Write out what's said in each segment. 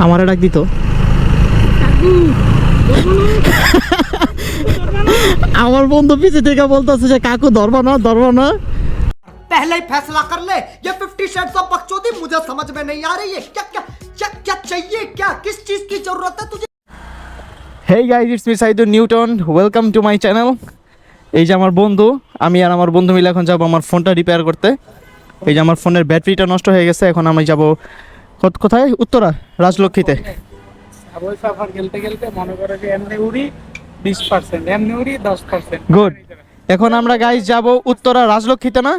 আমারে ডাক দিত আমার বন্ধু পিছে থেকে বলতেছে যে কাকু ধরবা না पहले ही फैसला कर ले ये 50 शेड्स ऑफ बकचोदी मुझे समझ में नहीं आ रही है क्या क्या क्या क्या चाहिए क्या किस चीज की जरूरत है तुझे hey guys it's me Saidur Newton welcome to my channel. এই যে আমার বন্ধু, আমি আর আমার বন্ধু মিলে এখন যাবো আমার ফোনটা রিপেয়ার করতে। এই যে আমার ফোনের ব্যাটারিটা নষ্ট হয়ে গেছে, এখন আমি যাব কোথায়? উত্তরা রাজলক্ষ্মীতে। ওই সফর খেলতে খেলতে মনে করে যে এমনি উড়ি 20%, এমনি উড়ি 10%। গুড। এখন আমরা গাইস যাব উত্তরা রাজলক্ষ্মীতে, না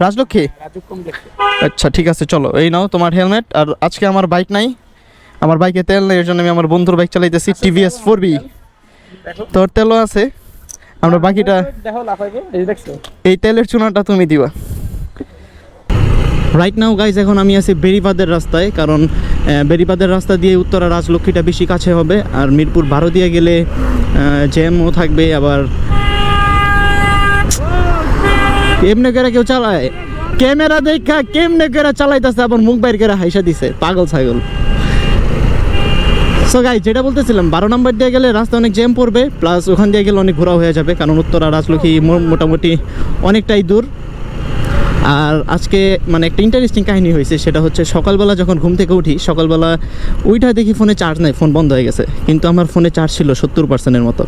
রাজলক্ষ্মী? রাজু কমপ্লেক্সে। আচ্ছা ঠিক আছে, চলো। এই নাও তোমার হেলমেট। আর আজকে আমার বাইক নাই, আমার বাইকে তেল নেই, এর জন্য আমি আমার বন্ধুর বাইক চালাইতেছি, টিভিএস 4B। তোর তেলও আছে, আমরা বাকিটা দেখো লাফাইবে, এই দেখছো? এই তেলের চুনাটা তুমি দিবা। রাইট নাও গাইজ, এখন আমি আছি বেরিবাদের রাস্তায়, কারণ বেরিবাদের রাস্তা দিয়ে উত্তরা রাজলক্ষ্মীটা বেশি কাছে হবে। আর মিরপুর 12 দিয়ে গেলে জ্যামও থাকবে। আবার এমনি করে কেউ চালায়, ক্যামেরা দেখা কেমনে করে চালাইতেছে, আবার মুখ বাইর করে হাইসা দিছে, পাগল ছাগল। সো গাইজ, যেটা বলতেছিলাম, 12 নম্বর দিয়ে গেলে রাস্তা অনেক জ্যাম পড়বে, প্লাস ওখান দিয়ে গেলে অনেক ঘোরা হয়ে যাবে, কারণ উত্তরা রাজলক্ষ্মী মোটামুটি অনেকটাই দূর। আর আজকে মানে একটা ইন্টারেস্টিং কাহিনী হয়েছে, সেটা হচ্ছে সকালবেলা যখন ঘুম থেকে উঠি, সকালবেলা ওইটা দেখি ফোনে চার্জ নাই, ফোন বন্ধ হয়ে গেছে। কিন্তু আমার ফোনে চার্জ ছিল 70%-এর মতো।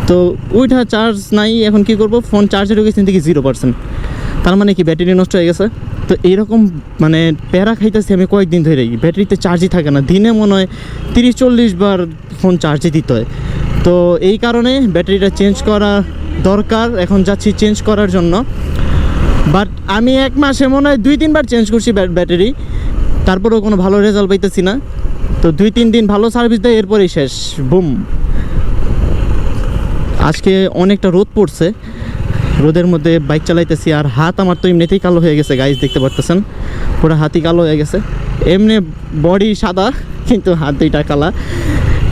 তো ওইটা চার্জ নাই, এখন কি করব? ফোন চার্জে ঢুকেছি দেখি 0%। তার মানে কি ব্যাটারি নষ্ট হয়ে গেছে। তো এইরকম মানে প্যারা খাইতেছি আমি কয়েকদিন ধরেই, ব্যাটারিতে চার্জই থাকে না। দিনে মনে হয় 30-40 বার ফোন চার্জে দিতে হয়। তো এই কারণে ব্যাটারিটা চেঞ্জ করা দরকার। এখন যাচ্ছি চেঞ্জ করার জন্য, বাট আমি এক মাসে মনে হয় 2-3 বার চেঞ্জ করছি ব্যাটারি, তারপরেও কোনো ভালো রেজাল্ট পাইতেছি না। তো 2-3 দিন ভালো সার্ভিস দেয়, এরপরেই শেষ, বুম। আজকে অনেকটা রোদ পড়ছে, রোদের মধ্যে বাইক চালাইতেছি। আর হাত আমার তো এমনিতেই কালো হয়ে গেছে গাইজ, দেখতে পারতেছেন, পুরো হাতই কালো হয়ে গেছে। এমনি বডি সাদা, কিন্তু হাত দুইটা কালা।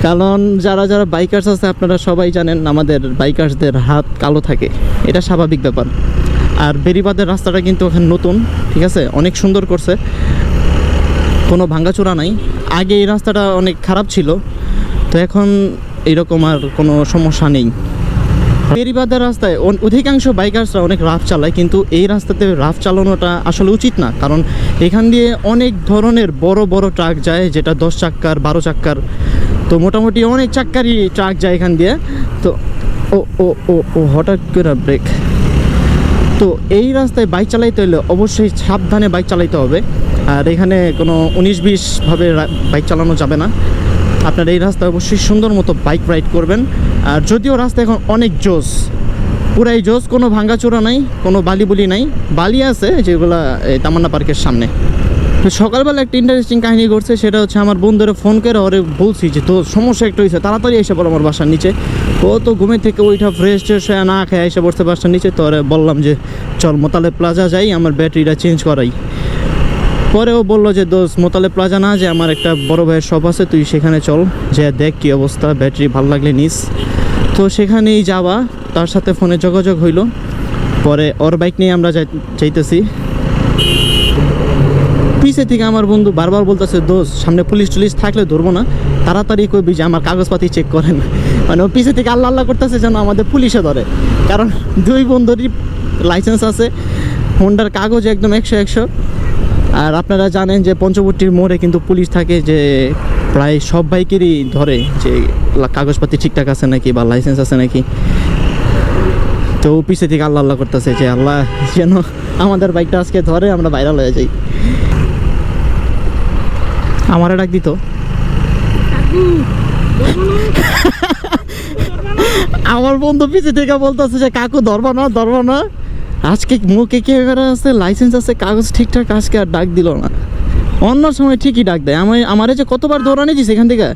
কারণ যারা যারা বাইকার্স আছে আপনারা সবাই জানেন, আমাদের বাইকার্সদের হাত কালো থাকে, এটা স্বাভাবিক ব্যাপার। আর বেরিবাদের রাস্তাটা কিন্তু এখন নতুন, ঠিক আছে, অনেক সুন্দর করছে, কোনো ভাঙ্গাচোরা নাই। আগে এই রাস্তাটা অনেক খারাপ ছিল, তো এখন এইরকম আর কোনো সমস্যা নেই। বেরিবাদের রাস্তায় অধিকাংশ বাইকার্সরা অনেক রাফ চালায়, কিন্তু এই রাস্তাতে রাফ চালানোটা আসলে উচিত না, কারণ এখান দিয়ে অনেক ধরনের বড় বড় ট্রাক যায়, যেটা 10 চাক্কার 12 চাক্কার, তো মোটামুটি অনেক চাক্কারই ট্রাক যায় এখান দিয়ে। তো ও ও ও ও হঠাৎ করে ব্রেক। তো এই রাস্তায় বাইক চালাইতে হলে অবশ্যই সাবধানে বাইক চালাইতে হবে। আর এখানে কোনো 19-20ভাবে বাইক চালানো যাবে না। আপনার এই রাস্তায় অবশ্যই সুন্দর মতো বাইক রাইড করবেন। আর যদিও রাস্তা এখন অনেক জোস, পুরাই জোস, কোনো ভাঙ্গাচোরা নাই, কোনো বালি নাই। বালি আছে যেগুলো এই তামান্না পার্কের সামনে। তো সকালবেলা একটা ইন্টারেস্টিং কাহিনী ঘটছে, সেটা হচ্ছে আমার বন্ধুরা ফোন করে ওরে বলছি যে তো সমস্যা একটু হয়েছে, তাড়াতাড়ি এসে পড়ো আমার বাসার নিচে। ও তো ঘুমের থেকে ওইটা ফ্রেশ হয়ে না খেয়ে এসে পড়ছে বাসার নিচে। তো ওরে বললাম যে চল মোতালে প্লাজা যাই, আমার ব্যাটারিটা চেঞ্জ করাই। পরে ও বললো যে দোস্ত মোতালে প্লাজা না, যে আমার একটা বড় ভাইয়ের শপ আছে, তুই সেখানে চল, যে দেখ কী অবস্থা, ব্যাটারি ভালো লাগলে নিস। তো সেখানেই যাওয়া, তার সাথে ফোনে যোগাযোগ হইলো। পরে ওর বাইক নিয়ে আমরা যাইতেছি। পিছে থেকে আমার বন্ধু বারবার বলতেছে দোস্ত সামনে পুলিশ টুলিশ থাকলে ধরবো না, তাড়াতাড়ি কইবি যে আমার কাগজপাতি চেক করেন। মানে ও পিছে থেকে আল্লাহ করতেছে যেন আমাদের পুলিশে ধরে, কারণ দুই বন্ধুরই লাইসেন্স আছে, হোন্ডার কাগজ একদম 100-100। আর আপনারা জানেন যে পঞ্চবটির মোড়ে কিন্তু পুলিশ থাকে, যে প্রায় সব বাইকেরই ধরে যে কাগজপাতি ঠিকঠাক আছে নাকি বা লাইসেন্স আছে নাকি। তো ও পিছে থেকে আল্লাহ করতেছে যে আল্লাহ যেন আমাদের বাইকটা আজকে ধরে, আমরা ভাইরাল হয়ে যাই। আমারে ডাক দিত আমার বন্ধু পিছে থেকে বলতেছে যে কাকু ধরবা না। আজকে মুখে ক্যামেরা আছে, লাইসেন্স আছে, কাগজ ঠিকঠাক, আজকে আর ডাক দিল না। অন্য সময় ঠিকই ডাক দেয়। আমারে যে কতবার দৌড়ানি দিস এখান থেকে,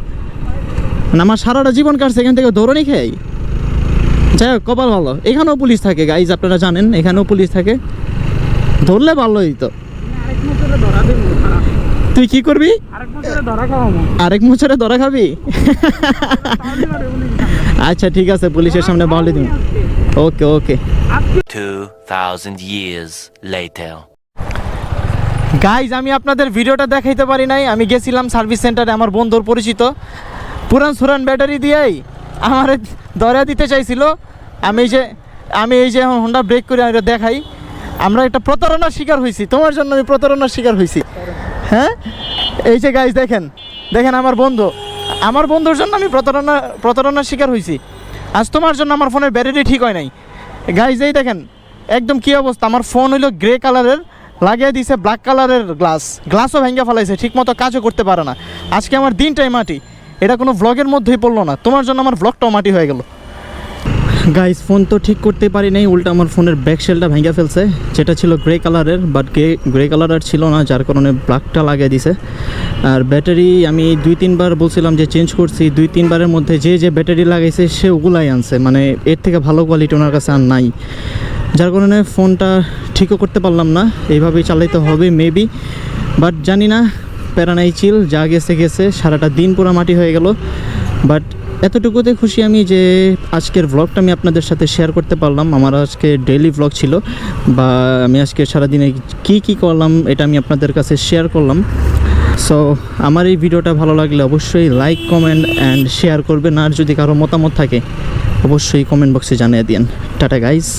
মানে আমার সারাটা জীবন কাটছে এখান থেকে দৌড়ানি খাই। যাই হোক, কপাল ভালো, এখানেও পুলিশ থাকে গাইজ, আপনারা জানেন এখানেও পুলিশ থাকে, ধরলে ভালোই। তো তুই কি করবি? আরেক মোচরে ধরা খাবি? আচ্ছা ঠিক আছে, পুলিশের সামনে বলে দিন। ওকে 2000 years later. গাইজ আমি আপনাদের ভিডিওটা দেখাইতে পারি নাই, আমি গেছিলাম সার্ভিস সেন্টারে আমার বন্ধুর পরিচিত, পুরান সুরান ব্যাটারি দিয়েই আমার দরা দিতে চাইছিল। আমি এই যে এখন হোন্ডা ব্রেক করে আমি দেখাই, আমরা একটা প্রতারণার শিকার হয়েছি, তোমার জন্য আমি প্রতারণার শিকার হয়েছি। হ্যাঁ এই যে গাইজ দেখেন আমার বন্ধুর জন্য আমি প্রতারণার শিকার হয়েছি। আজ তোমার জন্য আমার ফোনের ব্যাটারি ঠিক হয় নাই। গাইজ এই দেখেন একদম কী অবস্থা, আমার ফোন হইলো গ্রে কালারের, লাগিয়ে দিয়েছে ব্ল্যাক কালারের গ্লাসও ভেঙে ফেলাইছে, ঠিক মতো কাজও করতে পারে না। আজকে আমার দিনটাই মাটি, এটা কোনো ভ্লগের মধ্যেই পড়লো না, তোমার জন্য আমার ভ্লগটাও মাটি হয়ে গেল। গাইস ফোন তো ঠিক করতে পারি নাই, উল্টা আমার ফোনের ব্যাক শেলটা ভেঙে ফেলছে, যেটা ছিল গ্রে কালারের, বাট গ্রে কালার আর ছিল না, যার কারণে ব্ল্যাকটা লাগিয়ে দিছে। আর ব্যাটারি আমি 2-3 বার বলছিলাম যে চেঞ্জ করছি, 2-3 বারের মধ্যে যে ব্যাটারি লাগাইছে সে ওগুলাই আনছে, মানে এর থেকে ভালো কোয়ালিটি ওনার কাছে আর নাই, যার কারণে ফোনটা ঠিকও করতে পারলাম না। এইভাবেই চালাইতে হবে মেবি, বাট জানি না, প্যারা নাই, চিল, যা গেছে, সারাটা দিন পুরো মাটি হয়ে গেল। বাট এতটুকুতে খুশি আমি যে আজকের ভ্লগটা আমি আপনাদের সাথে শেয়ার করতে পারলাম। আমার আজকে ডেইলি ভ্লগ ছিল, বা আমি আজকে সারাদিনে কি করলাম এটা আমি আপনাদের কাছে শেয়ার করলাম। সো আমার এই ভিডিওটা ভালো লাগলে অবশ্যই লাইক, কমেন্ট অ্যান্ড শেয়ার করবেন, আর যদি কারো মতামত থাকে অবশ্যই কমেন্ট বক্সে জানিয়ে দিন। Tata guys.